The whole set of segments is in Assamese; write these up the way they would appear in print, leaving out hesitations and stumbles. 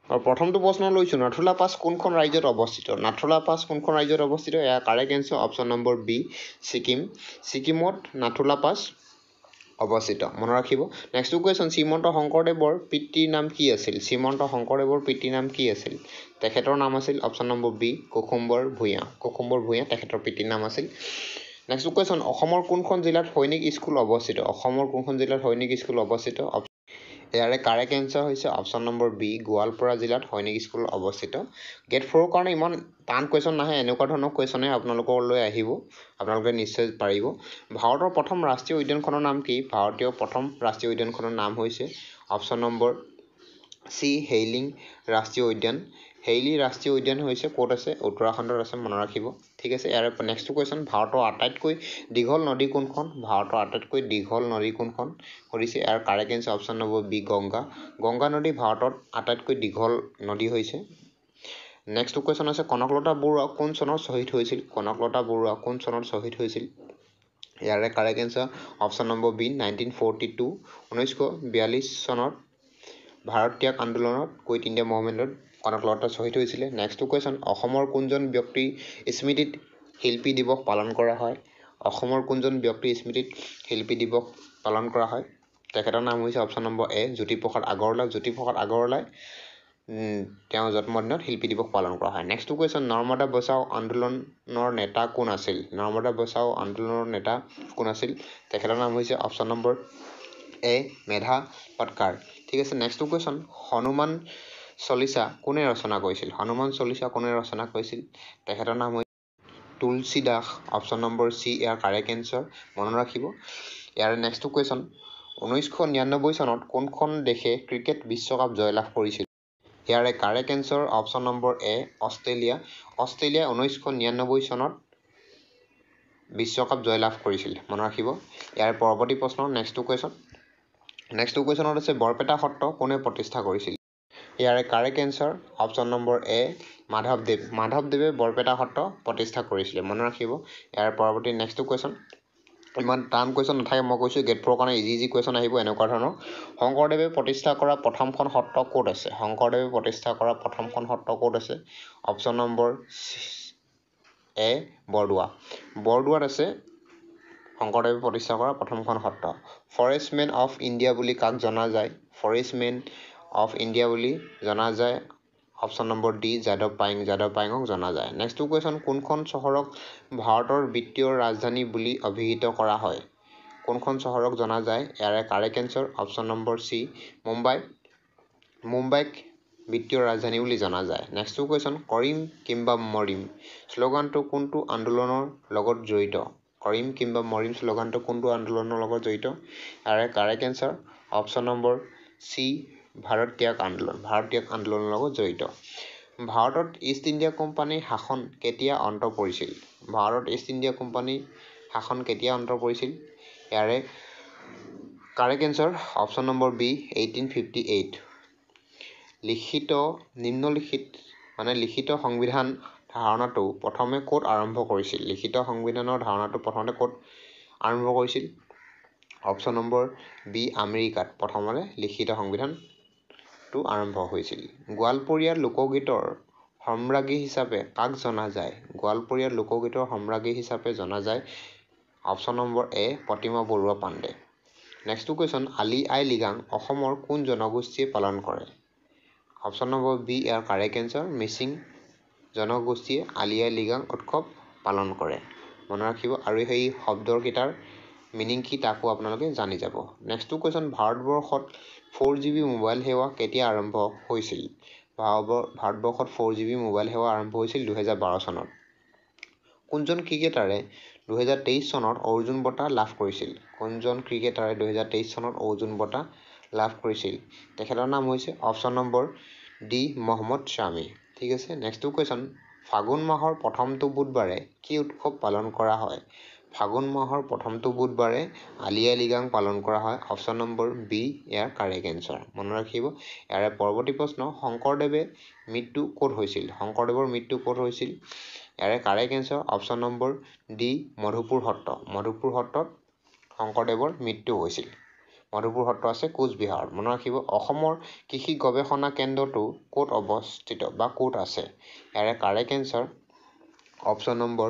আৰু প্ৰথমটো প্ৰশ্ন লৈছোঁ, নাথুলা পাছ কোনখন ৰাজ্যত অৱস্থিত? নাথুলা পাছ কোনখন ৰাজ্যত অৱস্থিত? ইয়াৰ correct answer option number B, Sikkim. ছিকিমত নাথুলা পাছ অৱস্থিত, মনত ৰাখিব। নেক্সট কুৱেশ্যন, শ্ৰীমন্ত শংকৰদেৱৰ পিতৃৰ নাম কি আছিল? শ্ৰীমন্ত শংকৰদেৱৰ পিতৃৰ নাম কি আছিল? তেখেতৰ নাম আছিল option number B, Kusumbar Bhuyan. Kusumbar Bhuyan তেখেতৰ পিতৃৰ নাম আছিল। নেক্সট কুৱেশ্যন, অসমৰ কোনখন জিলাত সৈনিক স্কুল অৱস্থিত? অসমৰ কোনখন জিলাত সৈনিক স্কুল অৱস্থিত? ইয়াৰে কাৰেক্ট এনচাৰ হৈছে অপশ্যন নম্বৰ বি, গোৱালপাৰা জিলাত সৈনিক স্কুল অৱস্থিত। গেট 4ৰ কাৰণে ইমান টান কুৱেশ্যন নাহে, এনেকুৱা ধৰণৰ কুৱেশ্যনে আপোনালোকলৈ আহিব, আপোনালোকে নিশ্চয় পাৰিব। ভাৰতৰ প্ৰথম ৰাষ্ট্ৰীয় উদ্যানখনৰ নাম কি? ভাৰতীয় প্ৰথম ৰাষ্ট্ৰীয় উদ্যানখনৰ নাম হৈছে অপশ্যন নম্বৰ চি, হেইলিং ৰাষ্ট্ৰীয় উদ্যান। হেইলি ৰাষ্ট্ৰীয় উদ্যান হৈছে ক'ত আছে? উত্তৰাখণ্ডত আছে, মনত ৰাখিব। ঠিক আছে, ইয়াৰে নেক্সট কুৱেশ্যন, ভাৰতৰ আটাইতকৈ দীঘল নদী কোনখন? ভাৰতৰ আটাইতকৈ দীঘল নদী কোনখন সুধিছে? ইয়াৰ correct answer option number B, Ganga. Ganga নদী ভাৰতত আটাইতকৈ দীঘল নদী হৈছে। নেক্সট কুৱেশ্যন আছে, কনকলতা বৰুৱা কোন চনত শ্বহীদ হৈছিল? কনকলতা বৰুৱা কোন চনত শ্বহীদ হৈছিল? ইয়াৰে correct answer option number B, 1942। 1942 চনত ভাৰত ত্যাগ আন্দোলনত কুইট ইণ্ডিয়া মুভমেণ্টত কনকলতা শ্বহীদ হৈছিলে। নেক্সট কুৱেশ্যন, অসমৰ কোনজন ব্যক্তিৰ স্মৃতিত শিল্পী দিৱস পালন কৰা হয়? অসমৰ কোনজন ব্যক্তিৰ স্মৃতিত শিল্পী দিৱস পালন কৰা হয়? তেখেতৰ নাম হৈছে অপশ্যন নম্বৰ এ, জ্যোতিপ্ৰসাদ আগৰৱালা। জ্যোতিপ্ৰসাদ আগৰৱালাই তেওঁৰ জন্মদিনত শিল্পী দিৱস পালন কৰা হয়। নেক্সট কুৱেশ্যন, নৰ্মদা বচাও আন্দোলনৰ নেতা কোন আছিল? নৰ্মদা বচাও আন্দোলনৰ নেতা কোন আছিল? তেখেতৰ নাম হৈছে অপশ্যন নম্বৰ এ, মেধা পাটকাৰ। ঠিক আছে, নেক্সট কুৱেশ্যন, হনুমান চলিচা কোনে ৰচনা কৰিছিল? হনুমান চলিচা কোনে ৰচনা কৰিছিল? তেখেতৰ নাম হৈছে তুলসী দাস। অপশ্যন নম্বৰ চি ইয়াৰ কাৰেক্ট এনচাৰ, মনত ৰাখিব। ইয়াৰে নেক্সট কুৱেশ্যন, 1999 চনত কোনখন দেশে ক্ৰিকেট বিশ্বকাপ জয়লাভ কৰিছিল? ইয়াৰে কাৰেক্ট এনচাৰ অপশ্যন নম্বৰ এ, অষ্ট্ৰেলিয়া। অষ্ট্ৰেলিয়াই 1999 চনত বিশ্বকাপ জয়লাভ কৰিছিল, মনত ৰাখিব। ইয়াৰ পৰৱৰ্তী প্ৰশ্ন, নেক্সট কুৱেশ্যনত আছে, বৰপেটা সত্ৰ কোনে প্ৰতিষ্ঠা কৰিছিল? ইয়াৰে কাৰেক্ট এনচাৰ অপশ্যন নম্বৰ এ, মাধৱদেৱ। মাধৱদেৱে বৰপেটা সত্ৰ প্ৰতিষ্ঠা কৰিছিলে, মনত ৰাখিব। ইয়াৰ পৰৱৰ্তী নেক্সট কুৱেশ্যন, ইমান টান কুৱেশ্যন নাথাকে, মই কৈছোঁ গেট 4ৰ কাৰণে ইজি কুৱেশ্যন আহিব এনেকুৱা ধৰণৰ। শংকৰদেৱে প্ৰতিষ্ঠা কৰা প্ৰথমখন সত্ৰ ক'ত আছে? শংকৰদেৱে প্ৰতিষ্ঠা কৰা প্ৰথমখন সত্ৰ ক'ত আছে? অপশ্যন নম্বৰ এ, বৰদোৱা। বৰদোৱাত আছে শংকৰদেৱে প্ৰতিষ্ঠা কৰা প্ৰথমখন সত্ৰ। ফৰেষ্ট মেন অফ ইণ্ডিয়া বুলি কাক জনা যায়? ফৰেষ্ট মেন অফ ইণ্ডিয়া বুলি জনা যায় option number D, Yadav Payeng. Yadav পায়েঙক জনা যায়। নেক্সট কুৱেশ্যন, কোনখন চহৰক ভাৰতৰ বিত্তীয় ৰাজধানী বুলি অভিহিত কৰা হয়? কোনখন চহৰক জনা যায়? ইয়াৰে correct answer option number C, Mumbai. মুম্বাইক বিত্তীয় ৰাজধানী বুলি জনা যায়। নেক্সট কুৱেশ্যন, কৰিম কিম্বা মৰিম শ্লোগানটো কোনটো আন্দোলনৰ লগত জড়িত? কৰিম কিম্বা মৰিম শ্লোগানটো কোনটো আন্দোলনৰ লগত জড়িত? ইয়াৰে correct answer option number C, Bharat ত্যাগ আন্দোলন। ভাৰত ত্যাগ আন্দোলনৰ লগত জড়িত। ভাৰতত ইষ্ট ইণ্ডিয়া কোম্পানীৰ শাসন কেতিয়া অন্ত পৰিছিল? ভাৰতত ইষ্ট ইণ্ডিয়া কোম্পানীৰ শাসন কেতিয়া অন্ত পৰিছিল? ইয়াৰে correct answer option number B, 1858। লিখিত সংবিধান ধাৰণাটো প্ৰথমে ক'ত আৰম্ভ কৰিছিল? লিখিত সংবিধানৰ ধাৰণাটো প্ৰথমতে ক'ত আৰম্ভ কৰিছিল? অপশ্যন নম্বৰ বি, আমেৰিকাত প্ৰথমতে লিখিত সংবিধানটো আৰম্ভ হৈছিল। গোৱালপৰীয়া লোকগীতৰ সম্ৰাজ্ঞী হিচাপে কাক জনা যায়? গোৱালপৰীয়া লোকগীতৰ সম্ৰাজ্ঞী হিচাপে জনা যায় অপশ্যন নম্বৰ এ, প্ৰতিমা বৰুৱা পাণ্ডে। নেক্সট কুৱেশ্যন, আলি আই লৃগাং অসমৰ কোন জনগোষ্ঠীয়ে পালন কৰে? অপশ্যন নম্বৰ বি ইয়াৰ কাৰেক্ট এনচাৰ, মিচিং জনগোষ্ঠীয়ে আলি আই লৃগাং উৎসৱ পালন কৰে, মনত ৰাখিব। আৰু সেই শব্দকেইটাৰ মিনিং কি তাকো আপোনালোকে জানি যাব। নেক্সট কুৱেশ্যন, ভাৰতবৰ্ষত 4GB মোবাইল সেৱা কেতিয়া আৰম্ভ হৈছিল? ভাৰতবৰ্ষত 4GB মোবাইল সেৱা আৰম্ভ হৈছিল 2012 চনত। কোনজন ক্ৰিকেটাৰে 2023 চনত অৰ্জুন বঁটা লাভ কৰিছিল? কোনজন ক্ৰিকেটাৰে 2023 চনত অৰ্জুন বঁটা লাভ কৰিছিল? তেখেতৰ নাম হৈছে option number D, Mohammad Shami. ঠিক আছে, নেক্সট কুৱেশ্যন, ফাগুন মাহৰ প্ৰথমটো বুধবাৰে কি উৎসৱ পালন কৰা হয়? ফাগুন মাহৰ প্ৰথমটো বুধবাৰে আলি আই লৃগাং পালন কৰা হয়। অপশ্যন নম্বৰ বি ইয়াৰ কাৰেক্ট এনচাৰ, মনত ৰাখিব। ইয়াৰে পৰৱৰ্তী প্ৰশ্ন, শংকৰদেৱে মৃত্যু ক'ত হৈছিল? শংকৰদেৱৰ মৃত্যু ক'ত হৈছিল? ইয়াৰে correct answer option number D, Madhupur Satra. Madhupur সত্ৰত শংকৰদেৱৰ মৃত্যু হৈছিল। মধুপুৰ সত্ৰ আছে কোচবিহাৰত। মনত ৰাখিব অসমৰ কৃষি গৱেষণা কেন্দ্ৰটো ক'ত অৱস্থিত বা ক'ত আছে? ইয়াৰে correct answer option number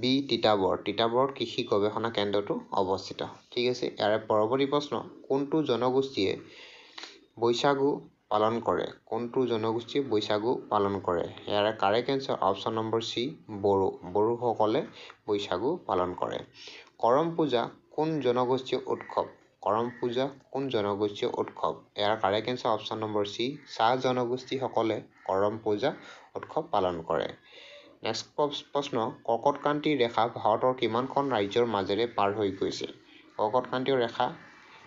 B তিতাবৰত কৃষি গৱেষণা কেন্দ্ৰটো অৱস্থিত। ঠিক আছে, ইয়াৰে পৰৱৰ্তী প্ৰশ্ন কোনটো জনগোষ্ঠীয়ে বৈশাগু পালন কৰে? কোনটো জনগোষ্ঠীয়ে বৈশাগু পালন কৰে? ইয়াৰে correct answer option number C বড়োসকলে বৈশাগু পালন কৰে। কৰম পূজা কোন জনগোষ্ঠীয় উৎসৱ? কৰম পূজা কোন জনগোষ্ঠীয় উৎসৱ? ইয়াৰ correct answer option number C চাহ জনগোষ্ঠীসকলে কৰম পূজা উৎসৱ পালন কৰে। নেক্সট প্ৰশ্ন কৰ্কটক্ৰান্তিৰ ৰেখা ভাৰতৰ কিমানখন ৰাজ্যৰ মাজেৰে পাৰ হৈ গৈছে? কৰ্কটক্ৰান্তিৰ ৰেখা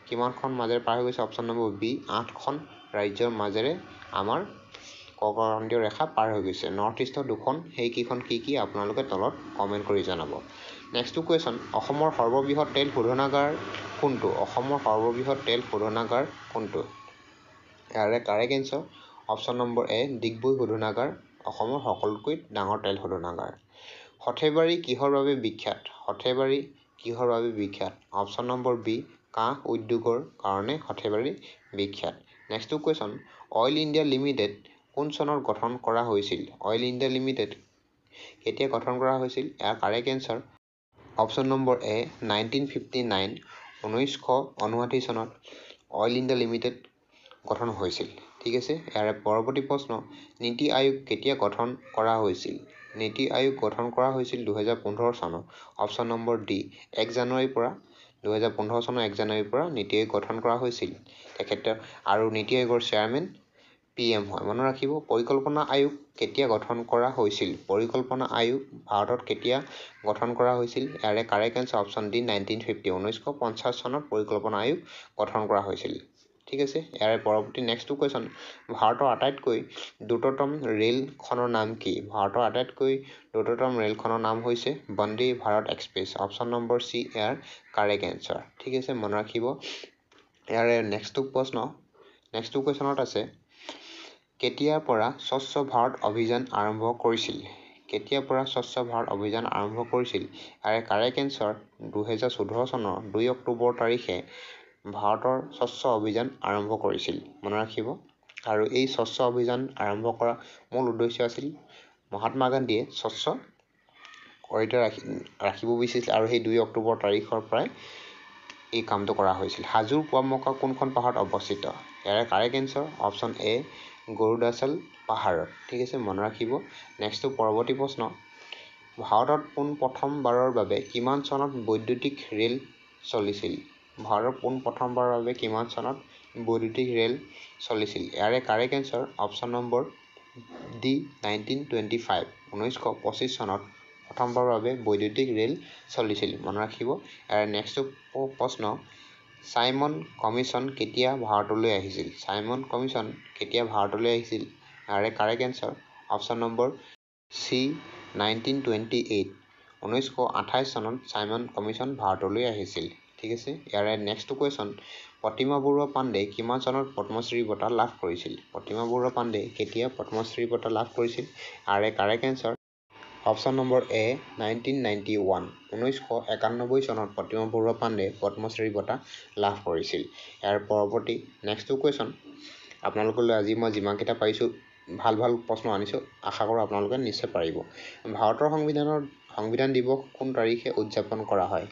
কিমানখন মাজেৰে পাৰ হৈ গৈছে? অপশ্যন নম্বৰ বি 8খন ৰাজ্যৰ মাজেৰে আমাৰ কৰ্কটক্ৰান্তিৰ ৰেখা পাৰ হৈ গৈছে। নৰ্থ ইষ্টৰ 2খন সেইকেইখন কি আপোনালোকে তলত কমেণ্ট কৰি জনাব। নেক্সটটো কুৱেশ্যন অসমৰ সৰ্ববৃহৎ তেল শোধনাগাৰ কোনটো? অসমৰ সৰ্ববৃহৎ তেল শোধনাগাৰ কোনটো? ইয়াৰে কাৰেক্ট এনচাৰ অপশ্যন নম্বৰ এ ডিগবৈ শোধনাগাৰ অসমৰ সকলোতকৈ ডাঙৰ তেল শোধনাগাৰ। সৰ্থেবাৰী কিহৰ বাবে বিখ্যাত? সৰ্থেবাৰী কিহৰ বাবে বিখ্যাত? অপশ্যন নম্বৰ বি কাঁহ উদ্যোগৰ কাৰণে সৰ্থেবাৰী বিখ্যাত। নেক্সটটো কুৱেশ্যন অইল ইণ্ডিয়া লিমিটেড কোন চনত গঠন কৰা হৈছিল? অইল ইণ্ডিয়া লিমিটেড কেতিয়া গঠন কৰা হৈছিল? ইয়াৰ কাৰেক্ট এনচাৰ অপশ্যন নম্বৰ এ 1959 1959 চনত অইল ইণ্ডিয়া লিমিটেড গঠন হৈছিল। ঠিক আছে, ইয়াৰে পৰৱৰ্তী প্ৰশ্ন নীতি আয়োগ কেতিয়া গঠন কৰা হৈছিল? নীতি আয়োগ গঠন কৰা হৈছিল 2015 চনত। অপশ্যন নম্বৰ ডি 1 জানুৱাৰীৰ পৰা 2015 চনৰ 1 জানুৱাৰীৰ পৰা নীতি আয়োগ গঠন কৰা হৈছিল। তেখেতৰ আৰু নীতি আয়োগৰ চেয়াৰমেন PM হয়। মনত ৰাখিব পৰিকল্পনা আয়োগ কেতিয়া গঠন কৰা হৈছিল? পৰিকল্পনা আয়োগ ভাৰতত কেতিয়া গঠন কৰা হৈছিল? ইয়াৰে কাৰেক্ট এনচাৰ অপশ্যন ডি 1950 1950 চনত পৰিকল্পনা আয়োগ গঠন কৰা হৈছিল। ঠিক আছে, ইয়াৰে পৰৱৰ্তী নেক্সটটো কুৱেশ্যন ভাৰতৰ আটাইতকৈ দ্ৰুততম ৰেলখনৰ নাম কি? ভাৰতৰ আটাইতকৈ দ্ৰুততম ৰেলখনৰ নাম হৈছে Vande Bharat express. Option number C ইয়াৰ কাৰেক্ট এনচাৰ। ঠিক আছে, মনত ৰাখিব ইয়াৰে নেক্সটটো কুৱেশ্যনত আছে কেতিয়াৰ পৰা স্বচ্ছ ভাৰত অভিযান আৰম্ভ কৰিছিল? কেতিয়াৰ পৰা স্বচ্ছ ভাৰত অভিযান আৰম্ভ কৰিছিল? ইয়াৰে কাৰেক্ট এনচাৰ 2014 চনৰ 2 অক্টোবৰ তাৰিখে ভাৰতৰ স্বচ্ছ অভিযান আৰম্ভ কৰিছিল। মনত ৰাখিব আৰু এই স্বচ্ছ অভিযান আৰম্ভ কৰা মূল উদ্দেশ্য আছিল মহাত্মা গান্ধীয়ে স্বচ্ছ কৰি ৰাখিব বিচাৰিছিল আৰু সেই 2 অক্টোবৰ তাৰিখৰ পৰাই এই কামটো কৰা হৈছিল। হাজোৰ পুৱামক্কা কোনখন পাহাৰত অৱস্থিত? ইয়াৰে কাৰেক্ট এনচাৰ অপশ্যন এ গৰুডাচাল পাহাৰত। ঠিক আছে, মনত ৰাখিব নেক্সটটো পৰৱৰ্তী প্ৰশ্ন ভাৰতত পোনপ্ৰথমবাৰৰ বাবে কিমান চনত বৈদ্যুতিক ৰেল চলিছিল? ভাৰতত পোনপ্ৰথমবাৰৰ বাবে কিমান চনত বৈদ্যুতিক ৰেল চলিছিল? ইয়াৰে correct answer option number D 1925 1925 চনত প্ৰথমবাৰৰ বাবে বৈদ্যুতিক ৰেল চলিছিল। মনত ৰাখিব ইয়াৰে নেক্সটটো প্ৰশ্ন চাইমন কমিশ্যন কেতিয়া ভাৰতলৈ আহিছিল? চাইমন কমিশ্যন কেতিয়া ভাৰতলৈ আহিছিল? ইয়াৰে correct answer option number C 1928 1928 চনত চাইমন কমিশ্যন ভাৰতলৈ আহিছিল। ঠিক আছে, ইয়াৰে নেক্সটটো কুৱেশ্যন প্ৰতিমা বৰুৱা পাণ্ডে কিমান চনত পদ্মশ্ৰী বঁটা লাভ কৰিছিল? প্ৰতিমা বৰুৱা পাণ্ডে কেতিয়া পদ্মশ্ৰী বঁটা লাভ কৰিছিল? ইয়াৰে কাৰেক্ট এনচাৰ অপশ্যন নম্বৰ এ 1991 1991 চনত প্ৰতিমা বৰুৱা পাণ্ডে পদ্মশ্ৰী বঁটা লাভ কৰিছিল। ইয়াৰ পৰৱৰ্তী নেক্সটটো কুৱেশ্যন আপোনালোকলৈ আজি মই যিমানকেইটা পাৰিছোঁ ভাল প্ৰশ্ন আনিছোঁ আশা কৰোঁ আপোনালোকে নিশ্চয় পাৰিব। ভাৰতৰ সংবিধান দিৱস কোন তাৰিখে উদযাপন কৰা হয়?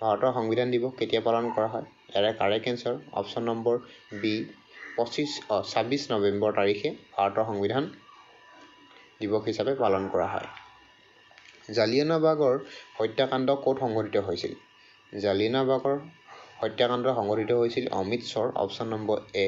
ভাৰতৰ সংবিধান দিৱস কেতিয়া পালন কৰা হয়? ইয়াৰে correct answer option number B 26 নৱেম্বৰ তাৰিখে ভাৰতৰ সংবিধান দিৱস হিচাপে পালন কৰা হয়। জালিয়ানাবাগৰ হত্যাকাণ্ড ক'ত সংঘটিত হৈছিল? জালিয়ানাবাগৰ হত্যাকাণ্ড সংঘটিত হৈছিল অমৃতসৰ। অপশ্যন নম্বৰ এ